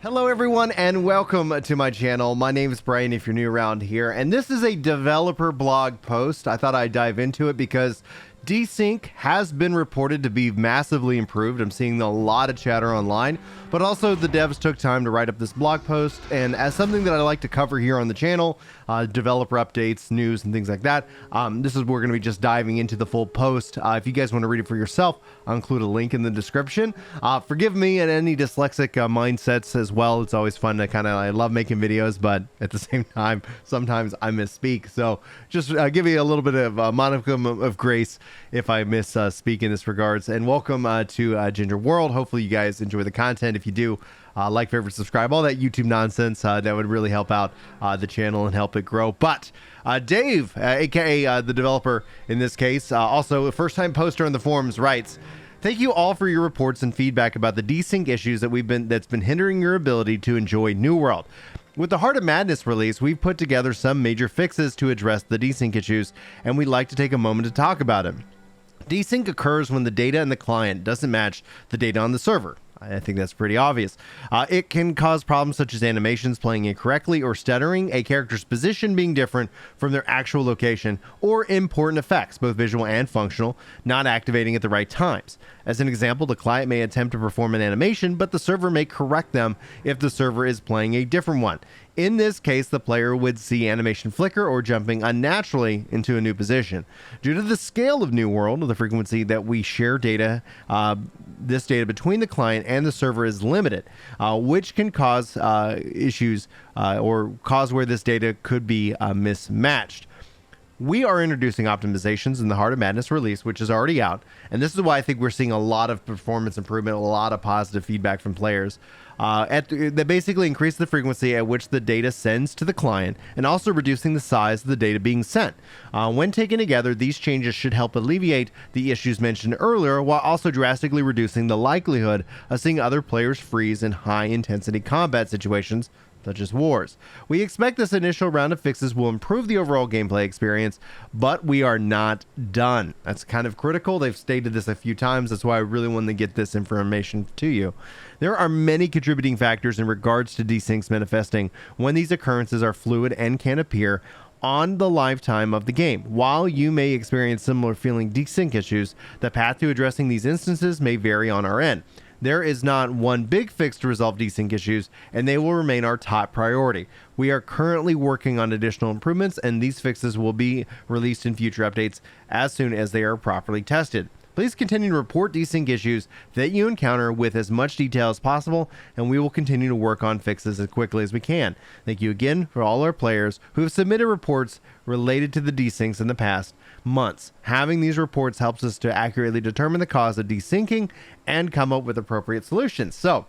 Hello everyone and welcome to my channel. My name is Brian if you're new around here, and this is a developer blog post. I thought I'd dive into it because Desync has been reported to be massively improved. I'm seeing a lot of chatter online, but also the devs took time to write up this blog post, and as something that I like to cover here on the channel, developer updates, news, and things like that, this is where we're going to be just diving into the full post. If you guys want to read it for yourself, I'll include a link in the description. Forgive me and any dyslexic mindsets as well. It's always fun to I love making videos, but at the same time, sometimes I misspeak. So just give me a little bit of a modicum of grace if I misspeak in this regards. And welcome to Ginger World. Hopefully you guys enjoy the content. If you do, like, favorite, subscribe, all that YouTube nonsense, that would really help out the channel and help it grow. But Dave, aka the developer in this case, also a first-time poster on the forums, writes, "Thank you all for your reports and feedback about the desync issues that's been hindering your ability to enjoy New World. With the Heart of Madness release, we've put together some major fixes to address the desync issues, and we'd like to take a moment to talk about them. Desync occurs when the data in the client doesn't match the data on the server. I think that's pretty obvious. It can cause problems such as animations playing incorrectly or stuttering, a character's position being different from their actual location, or important effects, both visual and functional, not activating at the right times. As an example, the client may attempt to perform an animation, but the server may correct them if the server is playing a different one. In this case, the player would see animation flicker or jumping unnaturally into a new position. Due to the scale of New World, the frequency that we share data, this data between the client and the server is limited, which can cause issues or cause where this data could be mismatched. We are introducing optimizations in the Heart of Madness release, which is already out, and this is why I think we're seeing a lot of performance improvement, a lot of positive feedback from players. They basically increase the frequency at which the data sends to the client, and also reducing the size of the data being sent. When taken together, these changes should help alleviate the issues mentioned earlier, while also drastically reducing the likelihood of seeing other players freeze in high-intensity combat situations, such as wars. We expect this initial round of fixes will improve the overall gameplay experience, but we are not done. That's kind of critical. They've stated this a few times. That's why I really wanted to get this information to you. There are many contributing factors in regards to desyncs manifesting when these occurrences are fluid and can appear on the lifetime of the game. While you may experience similar feeling desync issues, the path to addressing these instances may vary on our end. There is not one big fix to resolve desync issues, and they will remain our top priority. We are currently working on additional improvements, and these fixes will be released in future updates as soon as they are properly tested. Please continue to report desync issues that you encounter with as much detail as possible, and we will continue to work on fixes as quickly as we can. Thank you again for all our players who have submitted reports related to the desyncs in the past months. Having these reports helps us to accurately determine the cause of desyncing and come up with appropriate solutions." So,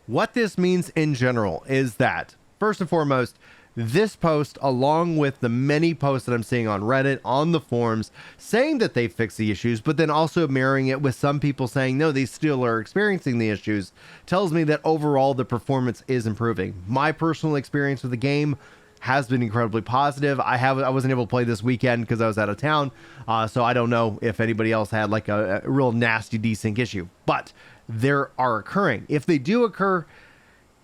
what this means in general is that, first and foremost, this post, along with the many posts that I'm seeing on Reddit, on the forums, saying that they fixed the issues, but then also mirroring it with some people saying, no, they still are experiencing the issues, tells me that overall the performance is improving. My personal experience with the game has been incredibly positive. I wasn't able to play this weekend because I was out of town, so I don't know if anybody else had like a real nasty desync issue, but there are occurring. If they do occur,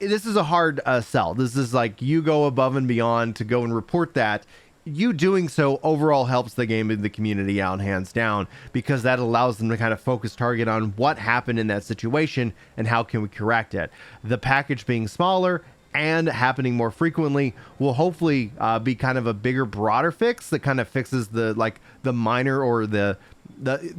this is a hard sell. This is like you go above and beyond to go and report that. You doing so overall helps the game and the community out hands down, because that allows them to kind of focus target on what happened in that situation and how can we correct it. The package being smaller and happening more frequently will hopefully be kind of a bigger, broader fix that kind of fixes the minor or the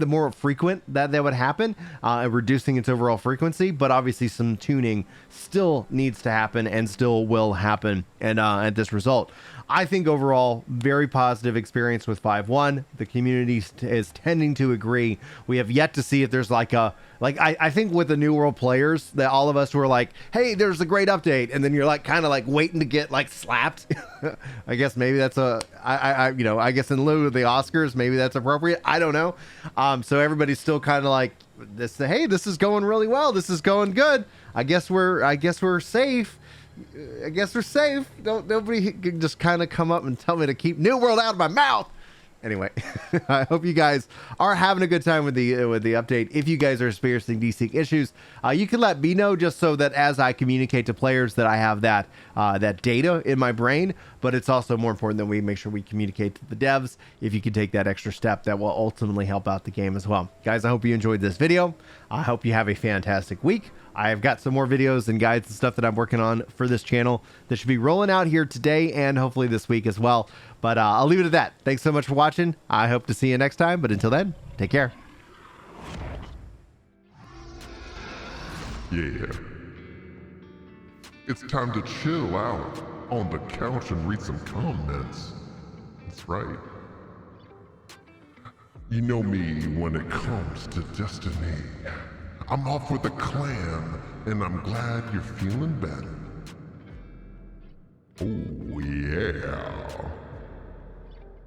more frequent that would happen, reducing its overall frequency. But obviously some tuning still needs to happen and still will happen, and at this result, I think overall very positive experience with 5.1. The community is tending to agree. We have yet to see if there's I think with the New World players, that all of us were like, hey, there's a great update, and then you're like kind of like waiting to get like slapped. I guess maybe that's I guess in lieu of the Oscars, maybe that's appropriate. I don't know. So everybody's still kind of like this. Hey, this is going really well. This is going good. I guess we're safe. Nobody can just kind of come up and tell me to keep New World out of my mouth. Anyway, I hope you guys are having a good time with the update. If you guys are experiencing desync issues, you can let me know, just so that as I communicate to players that I have that data in my brain. But it's also more important that we make sure we communicate to the devs. If you can take that extra step, that will ultimately help out the game as well. Guys, I hope you enjoyed this video. I hope you have a fantastic week. I've got some more videos and guides and stuff that I'm working on for this channel that should be rolling out here today and hopefully this week as well. But I'll leave it at that. Thanks so much for watching. I hope to see you next time. But until then, take care. Yeah. It's time to chill out on the couch and read some comments. That's right. You know me when it comes to Destiny. I'm off with the clan, and I'm glad you're feeling better. Oh yeah.